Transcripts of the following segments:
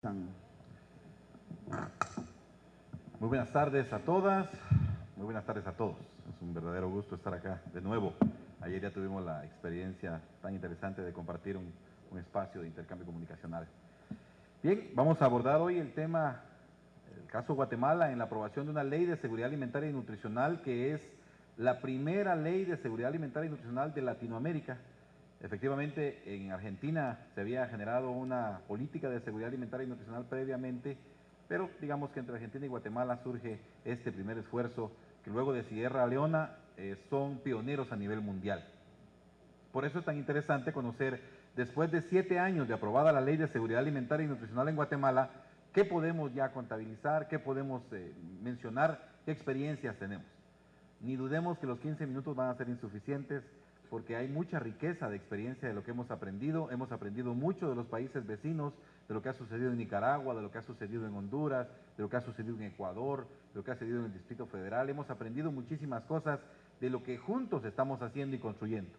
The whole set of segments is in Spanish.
Muy buenas tardes a todas, muy buenas tardes a todos. Es un verdadero gusto estar acá de nuevo. Ayer ya tuvimos la experiencia tan interesante de compartir un espacio de intercambio comunicacional. Bien, vamos a abordar hoy el tema, el caso Guatemala en la aprobación de una ley de seguridad alimentaria y nutricional que es la primera ley de seguridad alimentaria y nutricional de Latinoamérica. Efectivamente, en Argentina se había generado una política de seguridad alimentaria y nutricional previamente, pero digamos que entre Argentina y Guatemala surge este primer esfuerzo que luego de Sierra Leona son pioneros a nivel mundial. Por eso es tan interesante conocer, después de 7 años de aprobada la Ley de Seguridad Alimentaria y Nutricional en Guatemala, qué podemos ya contabilizar, qué podemos mencionar, qué experiencias tenemos. Ni dudemos que los 15 minutos van a ser insuficientes porque hay mucha riqueza de experiencia de lo que hemos aprendido mucho de los países vecinos, de lo que ha sucedido en Nicaragua, de lo que ha sucedido en Honduras, de lo que ha sucedido en Ecuador, de lo que ha sucedido en el Distrito Federal. Hemos aprendido muchísimas cosas de lo que juntos estamos haciendo y construyendo.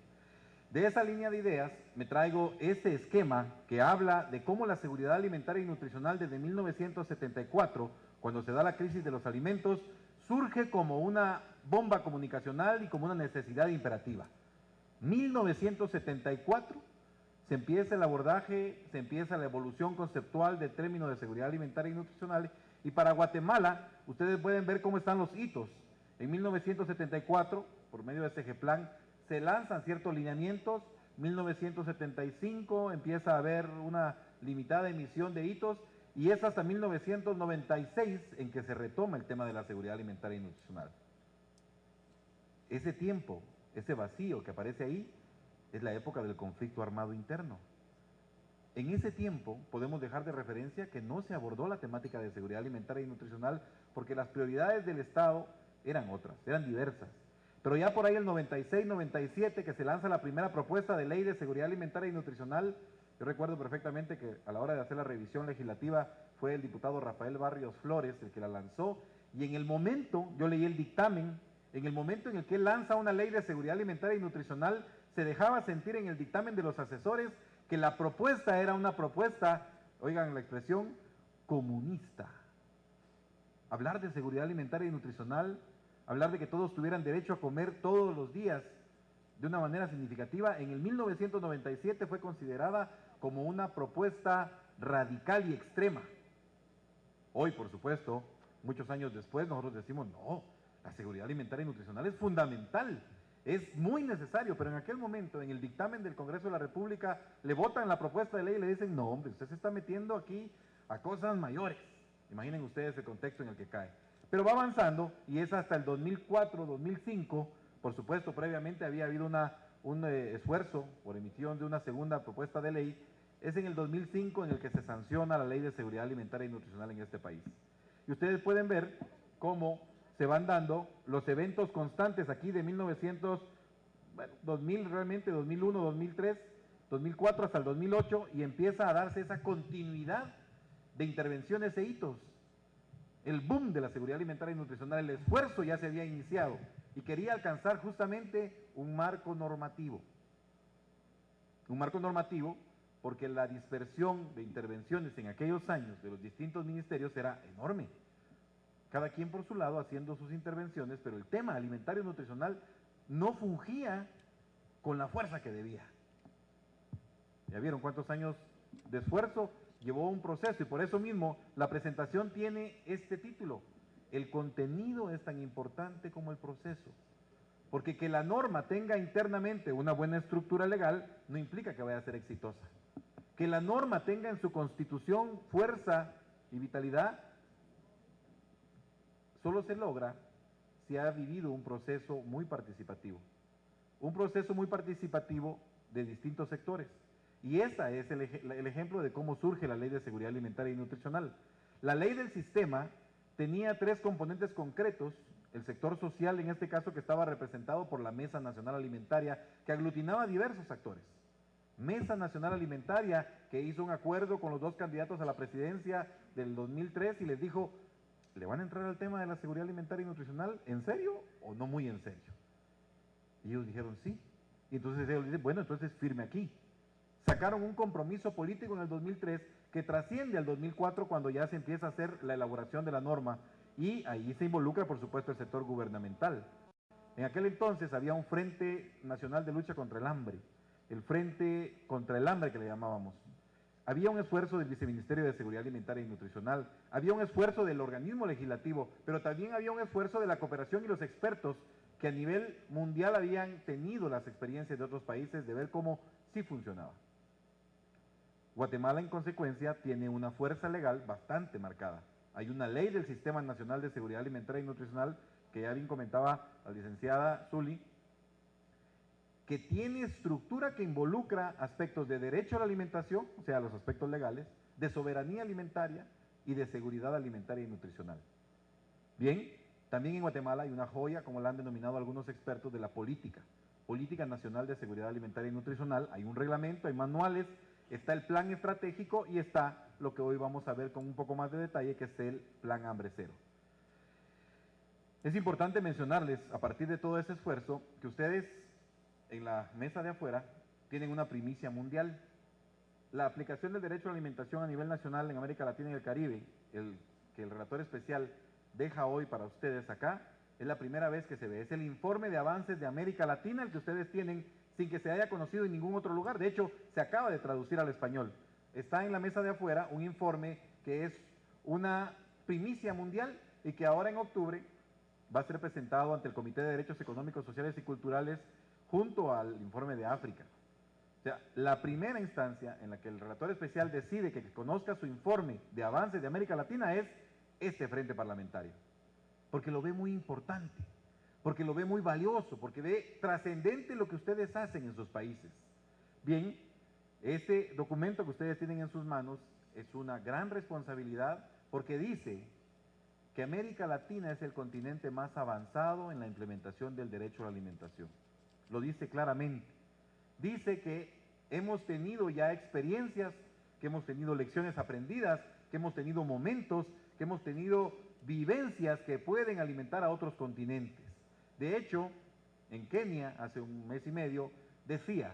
De esa línea de ideas me traigo este esquema que habla de cómo la seguridad alimentaria y nutricional desde 1974, cuando se da la crisis de los alimentos, surge como una bomba comunicacional y como una necesidad imperativa. 1974 se empieza el abordaje, se empieza la evolución conceptual del término de seguridad alimentaria y nutricional, y para Guatemala ustedes pueden ver cómo están los hitos. En 1974, por medio de SEGEPLAN, se lanzan ciertos lineamientos. 1975 empieza a haber una limitada emisión de hitos y es hasta 1996 en que se retoma el tema de la seguridad alimentaria y nutricional. Ese tiempo, ese vacío que aparece ahí, es la época del conflicto armado interno. En ese tiempo podemos dejar de referencia que no se abordó la temática de seguridad alimentaria y nutricional porque las prioridades del Estado eran otras, eran diversas. Pero ya por ahí el 96-97 que se lanza la primera propuesta de ley de seguridad alimentaria y nutricional, yo recuerdo perfectamente que a la hora de hacer la revisión legislativa fue el diputado Rafael Barrios Flores el que la lanzó, y en el momento, yo leí el dictamen, en el momento en el que él lanza una ley de seguridad alimentaria y nutricional, se dejaba sentir en el dictamen de los asesores que la propuesta era una propuesta, oigan la expresión, comunista. Hablar de seguridad alimentaria y nutricional, hablar de que todos tuvieran derecho a comer todos los días de una manera significativa, en el 1997 fue considerada como una propuesta radical y extrema. Hoy, por supuesto, muchos años después, nosotros decimos, no, la seguridad alimentaria y nutricional es fundamental, es muy necesario, pero en aquel momento, en el dictamen del Congreso de la República, le votan la propuesta de ley y le dicen, no, hombre, usted se está metiendo aquí a cosas mayores. Imaginen ustedes el contexto en el que cae. Pero va avanzando y es hasta el 2004, 2005, por supuesto, previamente había habido un esfuerzo por emisión de una segunda propuesta de ley. Es en el 2005 en el que se sanciona la Ley de Seguridad Alimentaria y Nutricional en este país. Y ustedes pueden ver cómo se van dando los eventos constantes aquí de 2000 realmente, 2001, 2003, 2004 hasta el 2008, y empieza a darse esa continuidad de intervenciones e hitos. El boom de la seguridad alimentaria y nutricional, el esfuerzo ya se había iniciado y quería alcanzar justamente un marco normativo. Un marco normativo porque la dispersión de intervenciones en aquellos años de los distintos ministerios era enorme. Cada quien por su lado haciendo sus intervenciones, pero el tema alimentario y nutricional no fungía con la fuerza que debía. Ya vieron cuántos años de esfuerzo llevó un proceso, y por eso mismo la presentación tiene este título: el contenido es tan importante como el proceso, porque que la norma tenga internamente una buena estructura legal no implica que vaya a ser exitosa. Que la norma tenga en su constitución fuerza y vitalidad solo se logra si ha vivido un proceso muy participativo de distintos sectores. Y ese es el ejemplo de cómo surge la Ley de Seguridad Alimentaria y Nutricional. La ley del sistema tenía 3 componentes concretos: el sector social, en este caso, que estaba representado por la Mesa Nacional Alimentaria, que aglutinaba a diversos actores. Mesa Nacional Alimentaria, que hizo un acuerdo con los 2 candidatos a la presidencia del 2003 y les dijo, ¿le van a entrar al tema de la seguridad alimentaria y nutricional en serio o no muy en serio? Y ellos dijeron sí. Y entonces ellos dicen, bueno, entonces firme aquí. Sacaron un compromiso político en el 2003 que trasciende al 2004 cuando ya se empieza a hacer la elaboración de la norma y ahí se involucra, por supuesto, el sector gubernamental. En aquel entonces había un Frente Nacional de Lucha contra el Hambre, el Frente contra el Hambre que le llamábamos. Había un esfuerzo del Viceministerio de Seguridad Alimentaria y Nutricional, había un esfuerzo del organismo legislativo, pero también había un esfuerzo de la cooperación y los expertos que a nivel mundial habían tenido las experiencias de otros países de ver cómo sí funcionaba. Guatemala, en consecuencia, tiene una fuerza legal bastante marcada. Hay una ley del Sistema Nacional de Seguridad Alimentaria y Nutricional, que ya bien comentaba la licenciada Zuli, que tiene estructura que involucra aspectos de derecho a la alimentación, o sea, los aspectos legales, de soberanía alimentaria y de seguridad alimentaria y nutricional. Bien, también en Guatemala hay una joya, como la han denominado algunos expertos, de la Política Nacional de Seguridad Alimentaria y Nutricional. Hay un reglamento, hay manuales, está el plan estratégico y está lo que hoy vamos a ver con un poco más de detalle, que es el Plan Hambre Cero. Es importante mencionarles, a partir de todo ese esfuerzo, que ustedes en la mesa de afuera tienen una primicia mundial. La aplicación del derecho a la alimentación a nivel nacional en América Latina y el Caribe, que el relator especial deja hoy para ustedes acá, es la primera vez que se ve. Es el informe de avances de América Latina el que ustedes tienen sin que se haya conocido en ningún otro lugar. De hecho, se acaba de traducir al español. Está en la mesa de afuera un informe que es una primicia mundial y que ahora en octubre va a ser presentado ante el Comité de Derechos Económicos, Sociales y Culturales junto al informe de África. O sea, la primera instancia en la que el relator especial decide que conozca su informe de avances de América Latina es este frente parlamentario, porque lo ve muy importante, porque lo ve muy valioso, porque ve trascendente lo que ustedes hacen en sus países. Bien, este documento que ustedes tienen en sus manos es una gran responsabilidad porque dice que América Latina es el continente más avanzado en la implementación del derecho a la alimentación. Lo dice claramente. Dice que hemos tenido ya experiencias, que hemos tenido lecciones aprendidas, que hemos tenido momentos, que hemos tenido vivencias que pueden alimentar a otros continentes. De hecho, en Kenia, hace un mes y medio, decía,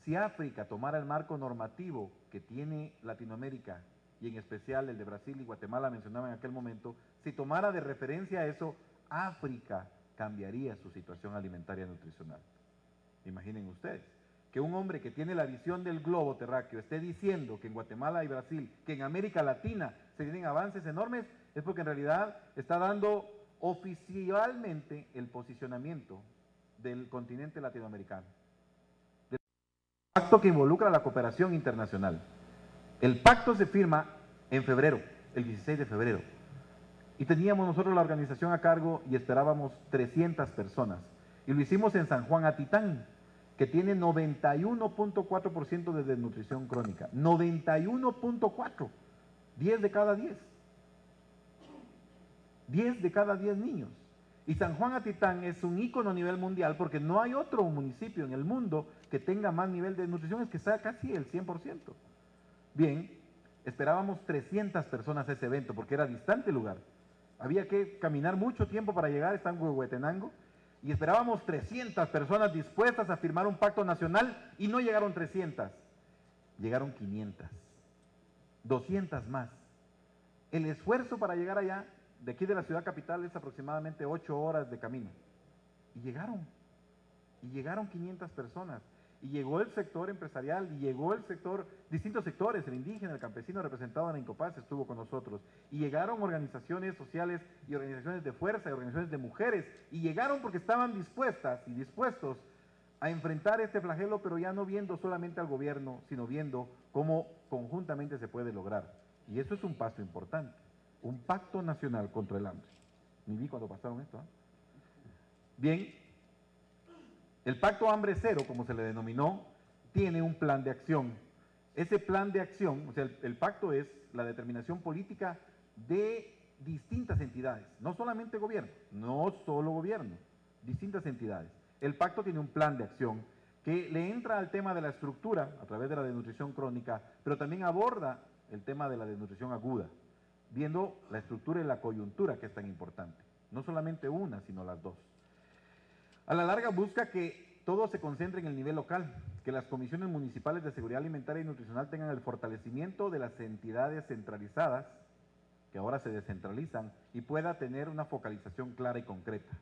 si África tomara el marco normativo que tiene Latinoamérica, y en especial el de Brasil y Guatemala mencionaba en aquel momento, si tomara de referencia eso, África cambiaría su situación alimentaria y nutricional. Imaginen ustedes, que un hombre que tiene la visión del globo terráqueo esté diciendo que en Guatemala y Brasil, que en América Latina se tienen avances enormes, es porque en realidad está dando oficialmente el posicionamiento del continente latinoamericano. Del pacto que involucra la cooperación internacional. El pacto se firma en febrero, el 16 de febrero, y teníamos nosotros la organización a cargo y esperábamos 300 personas. Y lo hicimos en San Juan Atitán, que tiene 91.4% de desnutrición crónica. 91.4%. 10 de cada 10. 10 de cada 10 niños. Y San Juan Atitán es un ícono a nivel mundial porque no hay otro municipio en el mundo que tenga más nivel de nutrición, es que sea casi el 100%. Bien, esperábamos 300 personas a ese evento porque era distante el lugar. Había que caminar mucho tiempo para llegar, está en Huehuetenango, y esperábamos 300 personas dispuestas a firmar un pacto nacional y no llegaron 300, llegaron 500, 200 más. El esfuerzo para llegar allá, de aquí de la ciudad capital, es aproximadamente 8 horas de camino. Y llegaron 500 personas. Y llegó el sector empresarial, y llegó el sector, distintos sectores, el indígena, el campesino representado en la Incopaz estuvo con nosotros, y llegaron organizaciones sociales y organizaciones de fuerza y organizaciones de mujeres, y llegaron porque estaban dispuestas y dispuestos a enfrentar este flagelo, pero ya no viendo solamente al gobierno, sino viendo cómo conjuntamente se puede lograr. Y eso es un paso importante, un pacto nacional contra el hambre. Ni vi cuando pasaron esto, ¿eh? Bien. El Pacto Hambre Cero, como se le denominó, tiene un plan de acción. Ese plan de acción, o sea, el pacto es la determinación política de distintas entidades, no solamente gobierno, no solo gobierno, distintas entidades. El pacto tiene un plan de acción que le entra al tema de la estructura a través de la desnutrición crónica, pero también aborda el tema de la desnutrición aguda, viendo la estructura y la coyuntura que es tan importante, no solamente una, sino las dos. A la larga busca que todo se concentre en el nivel local, que las comisiones municipales de seguridad alimentaria y nutricional tengan el fortalecimiento de las entidades centralizadas, que ahora se descentralizan, y pueda tener una focalización clara y concreta.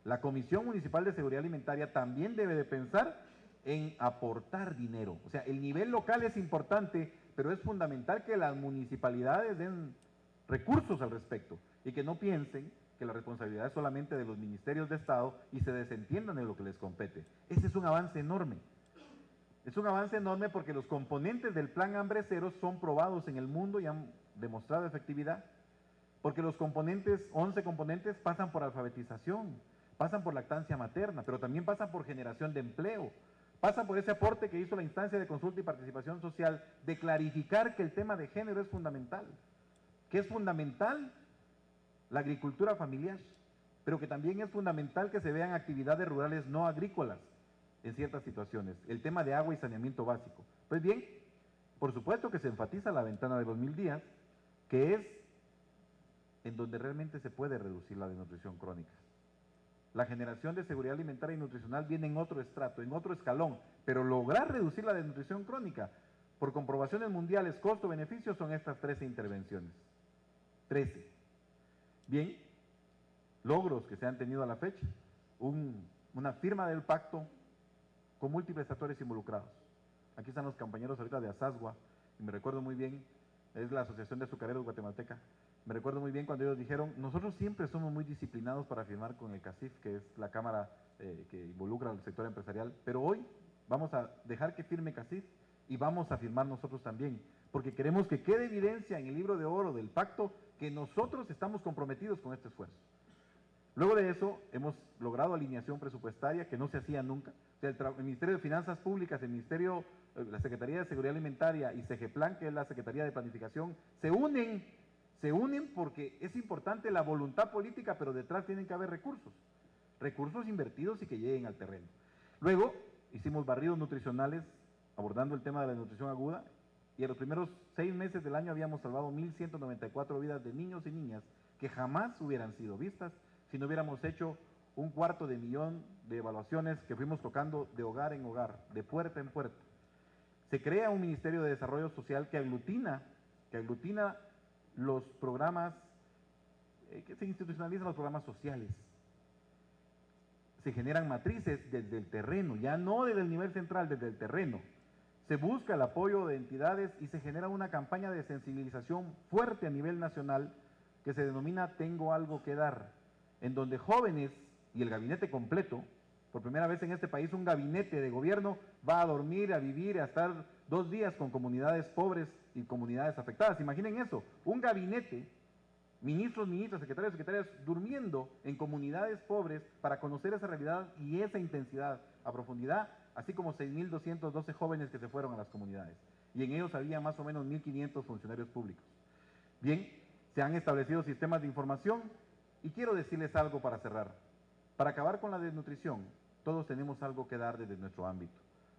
La Comisión Municipal de Seguridad Alimentaria también debe de pensar en aportar dinero. O sea, el nivel local es importante, pero es fundamental que las municipalidades den recursos al respecto y que no piensen que la responsabilidad es solamente de los ministerios de Estado y se desentiendan de lo que les compete. Ese es un avance enorme. Es un avance enorme porque los componentes del Plan Hambre Cero son probados en el mundo y han demostrado efectividad. Porque los componentes, 11 componentes, pasan por alfabetización, pasan por lactancia materna, pero también pasan por generación de empleo, pasan por ese aporte que hizo la instancia de consulta y participación social de clarificar que el tema de género es fundamental, que es fundamental la agricultura familiar, pero que también es fundamental que se vean actividades rurales no agrícolas en ciertas situaciones, el tema de agua y saneamiento básico. Pues bien, por supuesto que se enfatiza la ventana de los 1000 días, que es en donde realmente se puede reducir la desnutrición crónica. La generación de seguridad alimentaria y nutricional viene en otro estrato, en otro escalón, pero lograr reducir la desnutrición crónica por comprobaciones mundiales, costo-beneficio, son estas 13 intervenciones. 13. Bien, logros que se han tenido a la fecha, una firma del pacto con múltiples actores involucrados. Aquí están los compañeros ahorita de Asasgua, y me recuerdo muy bien, es la Asociación de Azucareros Guatemalteca. Me recuerdo muy bien cuando ellos dijeron, nosotros siempre somos muy disciplinados para firmar con el CACIF, que es la cámara que involucra al sector empresarial, pero hoy vamos a dejar que firme CACIF y vamos a firmar nosotros también, porque queremos que quede evidencia en el libro de oro del pacto que nosotros estamos comprometidos con este esfuerzo. Luego de eso, hemos logrado alineación presupuestaria que no se hacía nunca. O sea, el Ministerio de Finanzas Públicas, el Ministerio, la Secretaría de Seguridad Alimentaria y Segeplan, que es la Secretaría de Planificación, se unen porque es importante la voluntad política, pero detrás tienen que haber recursos invertidos y que lleguen al terreno. Luego, hicimos barridos nutricionales abordando el tema de la desnutrición aguda, y en los primeros 6 meses del año habíamos salvado 1.194 vidas de niños y niñas que jamás hubieran sido vistas si no hubiéramos hecho 250.000 de evaluaciones que fuimos tocando de hogar en hogar, de puerta en puerta. Se crea un Ministerio de Desarrollo Social que aglutina los programas, que se institucionalizan los programas sociales. Se generan matrices desde el terreno, ya no desde el nivel central, desde el terreno. Se busca el apoyo de entidades y se genera una campaña de sensibilización fuerte a nivel nacional que se denomina Tengo Algo que Dar, en donde jóvenes y el gabinete completo, por primera vez en este país un gabinete de gobierno va a dormir, a vivir, a estar 2 días con comunidades pobres y comunidades afectadas. Imaginen eso, un gabinete, ministros, ministras, secretarios, secretarias, durmiendo en comunidades pobres para conocer esa realidad y esa intensidad a profundidad, así como 6.212 jóvenes que se fueron a las comunidades. Y en ellos había más o menos 1.500 funcionarios públicos. Bien, se han establecido sistemas de información y quiero decirles algo para cerrar. Para acabar con la desnutrición, todos tenemos algo que dar desde nuestro ámbito.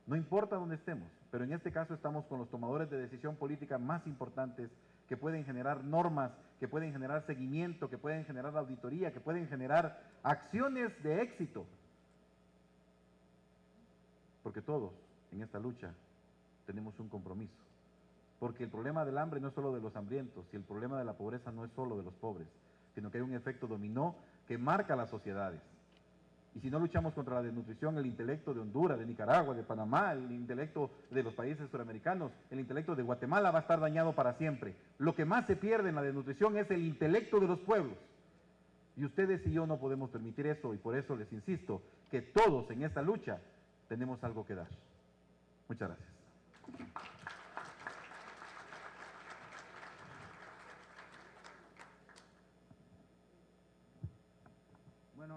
No importa dónde estemos, pero en este caso estamos con los tomadores de decisión política más importantes que pueden generar normas, que pueden generar seguimiento, que pueden generar auditoría, que pueden generar acciones de éxito. Porque todos en esta lucha tenemos un compromiso. Porque el problema del hambre no es solo de los hambrientos y el problema de la pobreza no es solo de los pobres, sino que hay un efecto dominó que marca las sociedades. Y si no luchamos contra la desnutrición, el intelecto de Honduras, de Nicaragua, de Panamá, el intelecto de los países suramericanos, el intelecto de Guatemala va a estar dañado para siempre. Lo que más se pierde en la desnutrición es el intelecto de los pueblos. Y ustedes y yo no podemos permitir eso, y por eso les insisto que todos en esta lucha tenemos algo que dar. Muchas gracias.